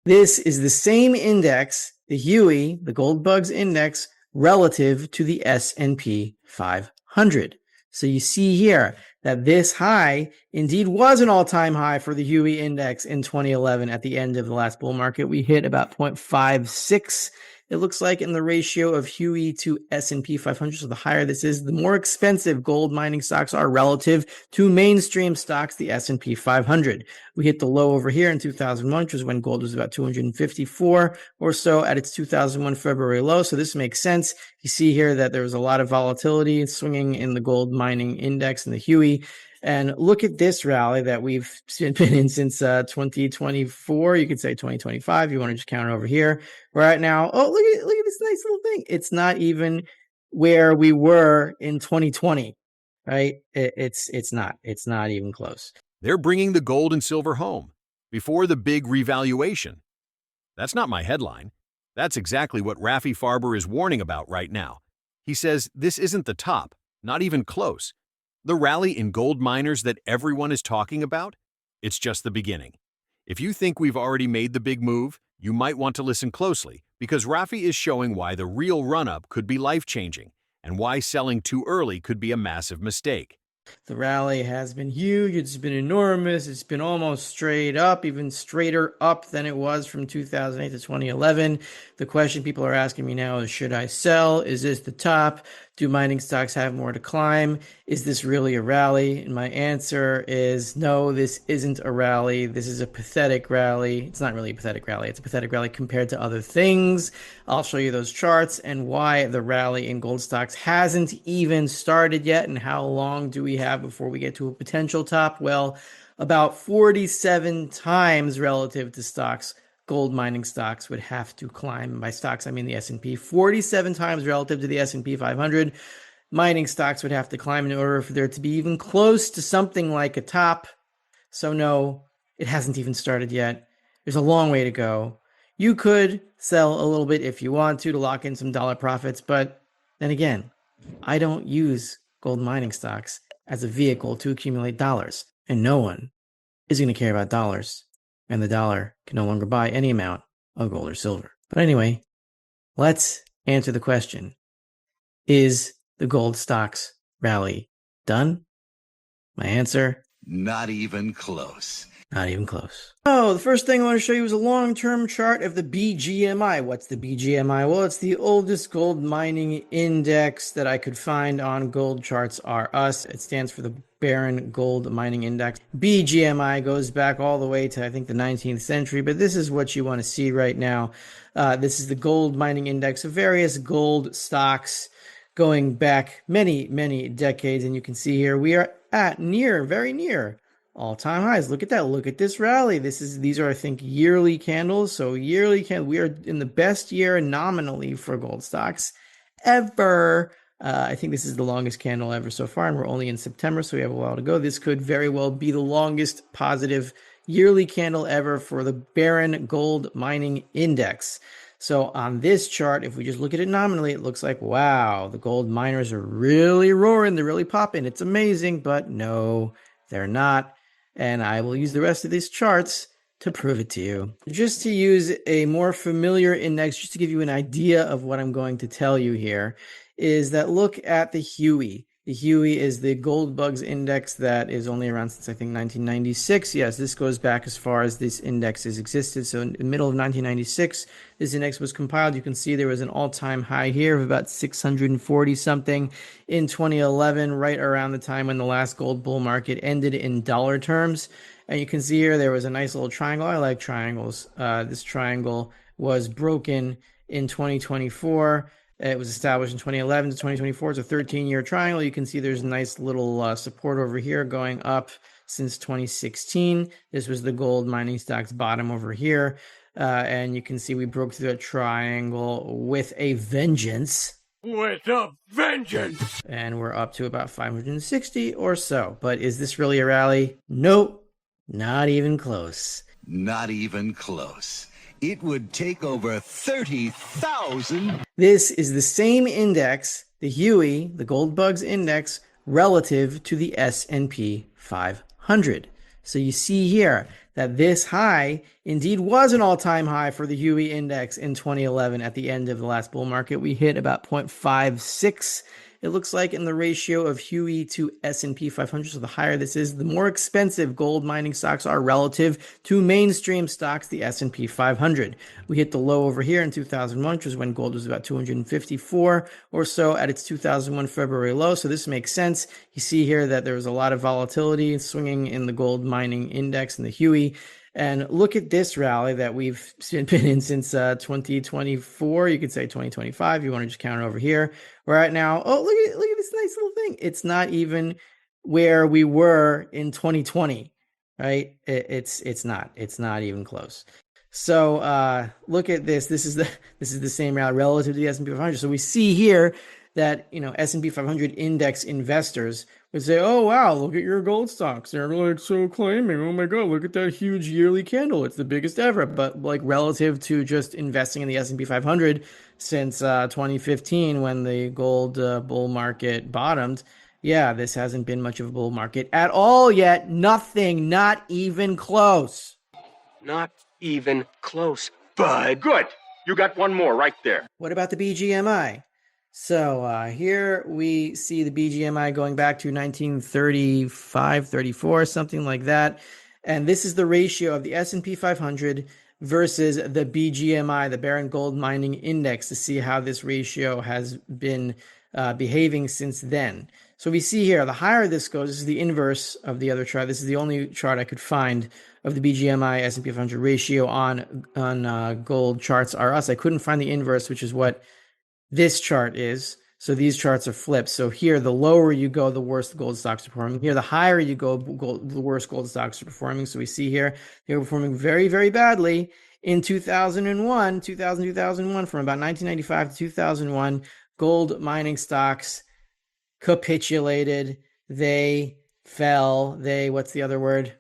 This is the same index, the Huey, the gold bugs index, relative to the S&P 500. So you see here that this high indeed was an all-time high for the Huey index in 2011 at the end of the last bull market. We hit about 0.56. It looks like in the ratio of Huey to S&P 500. So the higher this is, the more expensive gold mining stocks are relative to mainstream stocks, the S&P 500. We hit the low over here in 2001, which was when gold was about 254 or so at its 2001 February low. So this makes sense. You see here that there was a lot of volatility swinging in the gold mining index and the Huey. And look at this rally that we've been in since 2024. You could say 2025. You want to just count it over here. Right now, oh, look at this nice little thing. It's not even where we were in 2020, right? It's not even close. They're bringing the gold and silver home before the big revaluation. That's not my headline. That's exactly what Rafi Farber is warning about right now. He says this isn't the top, not even close. The rally in gold miners that everyone is talking about? It's just the beginning. If you think we've already made the big move, you might want to listen closely because Rafi is showing why the real run-up could be life-changing and why selling too early could be a massive mistake. The rally has been huge. It's been enormous. It's been almost straight up, even straighter up than it was from 2008 to 2011. The question people are asking me now is, should I sell? Is this the top? Do mining stocks have more to climb? Is this really a rally? And my answer is no, this isn't a rally. This is a pathetic rally. It's not really a pathetic rally. It's a pathetic rally compared to other things. I'll show you those charts and why the rally in gold stocks hasn't even started yet and how long do we have before we get to a potential top. Well, about 47 times relative to stocks. Gold mining stocks would have to climb. By stocks, I mean the S&P. 47 times relative to the S&P 500. Mining stocks would have to climb in order for there to be even close to something like a top. So no, it hasn't even started yet. There's a long way to go. You could sell a little bit if you want to lock in some dollar profits. But then again, I don't use gold mining stocks as a vehicle to accumulate dollars. And no one is going to care about dollars. And the dollar can no longer buy any amount of gold or silver. But anyway, let's answer the question. Is the gold stocks rally done? My answer? Not even close. Not even close. Oh, the first thing I want to show you is a long-term chart of the BGMI. What's the BGMI? Well, it's the oldest gold mining index that I could find on Gold Charts R Us. It stands for the Barron Gold Mining Index. BGMI goes back all the way to, I think, the 19th century, but this is what you want to see right now. This is the gold mining index of various gold stocks going back many, many decades, and you can see here we are at very near all-time highs. Look at that. Look at this rally. These are, I think, yearly candles. So yearly candle. We are in the best year nominally for gold stocks ever. I think this is the longest candle ever so far, and we're only in September, so we have a while to go. This could very well be the longest positive yearly candle ever for the Barron Gold Mining Index. So on this chart, if we just look at it nominally, it looks like, wow, the gold miners are really roaring. They're really popping. It's amazing, but no, they're not. And I will use the rest of these charts to prove it to you. Just to use a more familiar index, just to give you an idea of what I'm going to tell you here, is that look at the Huey. The Huey is the gold bugs index that is only around since, I think, 1996. Yes, this goes back as far as this index has existed. So in the middle of 1996, this index was compiled. You can see there was an all-time high here of about 640 something in 2011, right around the time when the last gold bull market ended in dollar terms. And you can see here there was a nice little triangle. I like triangles. This triangle was broken in 2024. It was established in 2011 to 2024. It's a 13-year triangle. You can see there's a nice little support over here going up since 2016. This was the gold mining stocks bottom over here. And you can see we broke through that triangle with a vengeance. With a vengeance! And we're up to about 560 or so. But is this really a rally? Nope, not even close. Not even close. It would take over 30,000. This is the same index, the Huey, the gold bugs index, relative to the S&P 500. So you see here that this high indeed was an all-time high for the Huey index in 2011. At the end of the last bull market, we hit about 0.56. It looks like in the ratio of Huey to S&P 500. So the higher this is, the more expensive gold mining stocks are relative to mainstream stocks, the S&P 500. We hit the low over here in 2001, which was when gold was about 254 or so at its 2001 February low. So this makes sense. You see here that there was a lot of volatility swinging in the gold mining index and the Huey. And look at this rally that we've been in since 2024. You could say 2025. You want to just count it over here. We're at now. Oh, look at this nice little thing. It's not even where we were in 2020, right? It's not even close. So look at this. This is the same rally relative to the S&P 500. So we see here that S&P 500 index investors would say, "Oh wow, look at your gold stocks. They're like so claiming. Oh my God, look at that huge yearly candle. It's the biggest ever." But like relative to just investing in the S&P 500 since 2015 when the gold bull market bottomed, yeah, this hasn't been much of a bull market at all yet. Nothing, not even close. Not even close, bud. Good. You got one more right there. What about the BGMI? So here we see the BGMI going back to 1935, 34, something like that. And this is the ratio of the S&P 500 versus the BGMI, the Barron Gold Mining Index, to see how this ratio has been behaving since then. So we see here, the higher this goes, this is the inverse of the other chart. This is the only chart I could find of the BGMI S&P 500 ratio on gold charts R Us. I couldn't find the inverse, which is what this chart is. So these charts are flipped. So here, the lower you go, the worse the gold stocks are performing. Here, the higher you go, the worse gold stocks are performing. So we see here, they were performing very, very badly in 2001, from about 1995 to 2001. Gold mining stocks capitulated. They fell. What's the other word?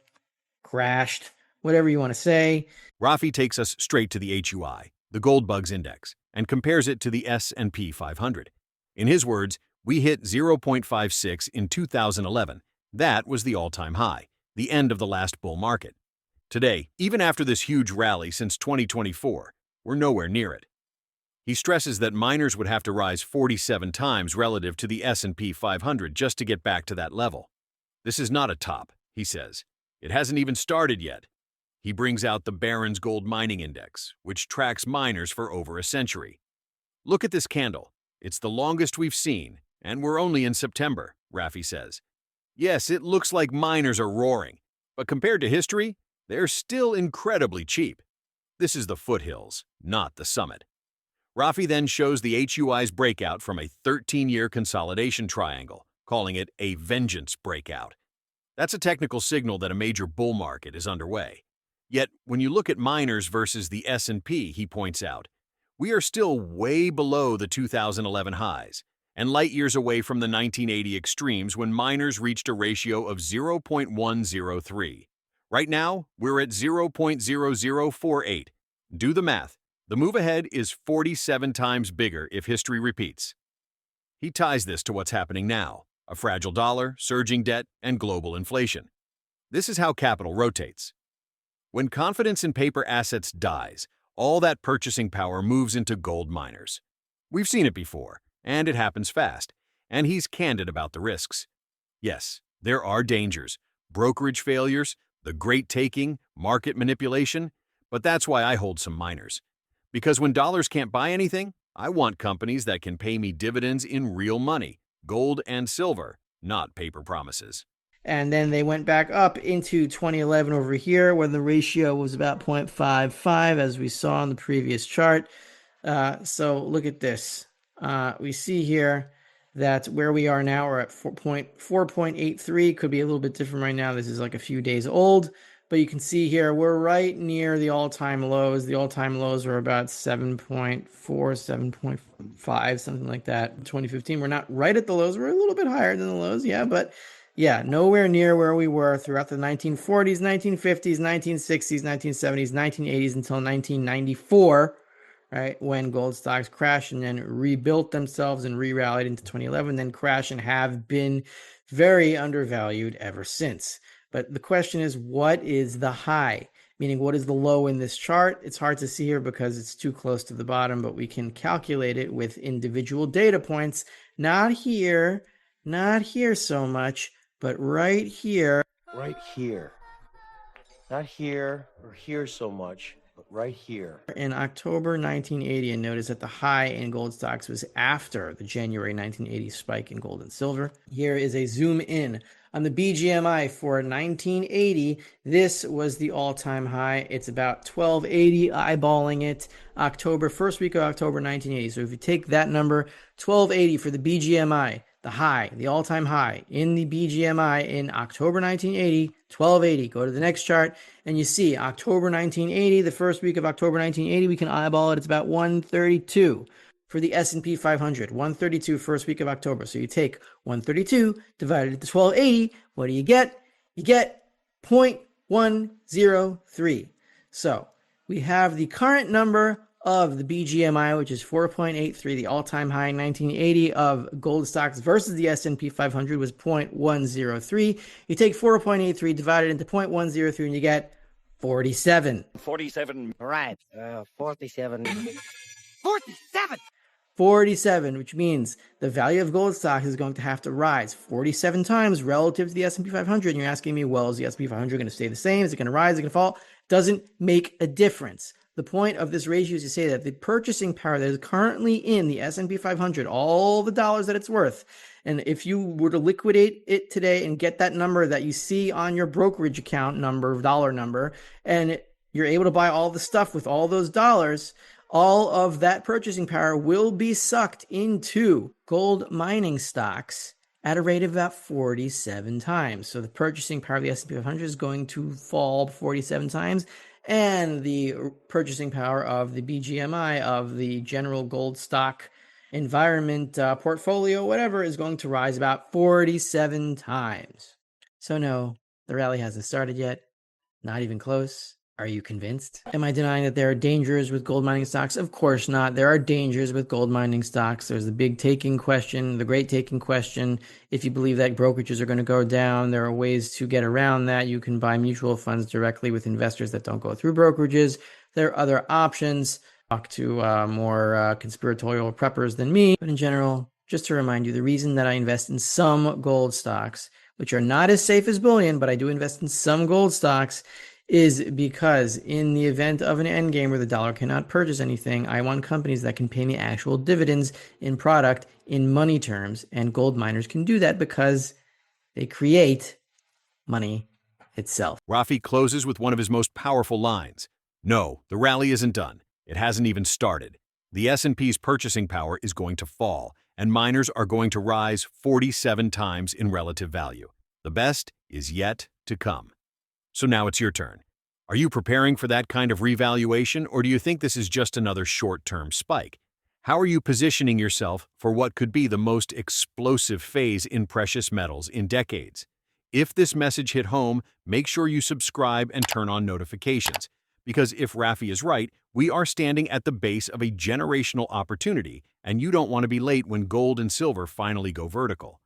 Crashed. Whatever you want to say. Rafi takes us straight to the HUI, the Gold Bugs Index, and compares it to the S&P 500. In his words, we hit 0.56 in 2011. That was the all-time high, the end of the last bull market. Today, even after this huge rally since 2024, we're nowhere near it. He stresses that miners would have to rise 47 times relative to the S&P 500 just to get back to that level. This is not a top, he says. It hasn't even started yet. He brings out the Barron's Gold Mining Index, which tracks miners for over a century. Look at this candle. It's the longest we've seen, and we're only in September, Rafi says. Yes, it looks like miners are roaring, but compared to history, they're still incredibly cheap. This is the foothills, not the summit. Rafi then shows the HUI's breakout from a 13-year consolidation triangle, calling it a vengeance breakout. That's a technical signal that a major bull market is underway. Yet, when you look at miners versus the S&P, he points out, we are still way below the 2011 highs, and light years away from the 1980 extremes when miners reached a ratio of 0.103. Right now, we're at 0.0048. Do the math. The move ahead is 47 times bigger if history repeats. He ties this to what's happening now, a fragile dollar, surging debt, and global inflation. This is how capital rotates. When confidence in paper assets dies, all that purchasing power moves into gold miners. We've seen it before, and it happens fast, and he's candid about the risks. Yes, there are dangers, brokerage failures, the great taking, market manipulation, but that's why I hold some miners. Because when dollars can't buy anything, I want companies that can pay me dividends in real money, gold and silver, not paper promises. And then they went back up into 2011 over here when the ratio was about 0.55, as we saw on the previous chart. So look at this. We see here that where we are now, we're at 4.83. Could be a little bit different right now. This is like a few days old. But you can see here, we're right near the all-time lows. The all-time lows were about 7.4, 7.5, something like that in 2015. We're not right at the lows. We're a little bit higher than the lows, yeah. But yeah, nowhere near where we were throughout the 1940s, 1950s, 1960s, 1970s, 1980s until 1994, right, when gold stocks crashed and then rebuilt themselves and re-rallied into 2011, then crash and have been very undervalued ever since. But the question is, what is the high? Meaning, what is the low in this chart? It's hard to see here because it's too close to the bottom, but we can calculate it with individual data points. Not here, not here so much, but right here. Right here. Not here or here so much, but right here. In October 1980, and notice that the high in gold stocks was after the January 1980 spike in gold and silver. Here is a zoom in on the BGMI for 1980. This was the all-time high. It's about 1280, eyeballing it. First week of October 1980. So if you take that number, 1280 for the BGMI, the high, the all-time high in the BGMI in October 1980, 1280. Go to the next chart and you see October 1980, the first week of October 1980, we can eyeball it. It's about 132 for the S&P 500, 132 first week of October. So you take 132 divided into 1280. What do you get? You get 0.103. So we have the current number of the BGMI, which is 4.83. The all-time high in 1980 of gold stocks versus the S&P 500 was 0.103. You take 4.83 divided into 0.103 and you get 47. 47. Right. 47. 47! 47, which means the value of gold stocks is going to have to rise 47 times relative to the S&P 500. And you're asking me, well, is the S&P 500 going to stay the same? Is it going to rise? Is it going to fall? Doesn't make a difference. The point of this ratio is to say that the purchasing power that is currently in the S&P 500, all the dollars that it's worth, and if you were to liquidate it today and get that number that you see on your brokerage account number, dollar number, and you're able to buy all the stuff with all those dollars, all of that purchasing power will be sucked into gold mining stocks at a rate of about 47 times. So the purchasing power of the S&P 500 is going to fall 47 times, and the purchasing power of the BGMI, of the general gold stock environment portfolio, whatever, is going to rise about 47 times. So no, the rally hasn't started yet. Not even close. Are you convinced? Am I denying that there are dangers with gold mining stocks? Of course not. There are dangers with gold mining stocks. There's the big taking question, the great taking question. If you believe that brokerages are going to go down, there are ways to get around that. You can buy mutual funds directly with investors that don't go through brokerages. There are other options. Talk to more conspiratorial preppers than me. But in general, just to remind you, the reason that I invest in some gold stocks, which are not as safe as bullion, but I do invest in some gold stocks, is because in the event of an endgame where the dollar cannot purchase anything, I want companies that can pay me actual dividends in product in money terms, and gold miners can do that because they create money itself. Rafi closes with one of his most powerful lines. No, the rally isn't done. It hasn't even started. The S&P's purchasing power is going to fall, and miners are going to rise 47 times in relative value. The best is yet to come. So now it's your turn. Are you preparing for that kind of revaluation, or do you think this is just another short-term spike? How are you positioning yourself for what could be the most explosive phase in precious metals in decades? If this message hit home, make sure you subscribe and turn on notifications, because if Rafi is right, we are standing at the base of a generational opportunity, and you don't want to be late when gold and silver finally go vertical.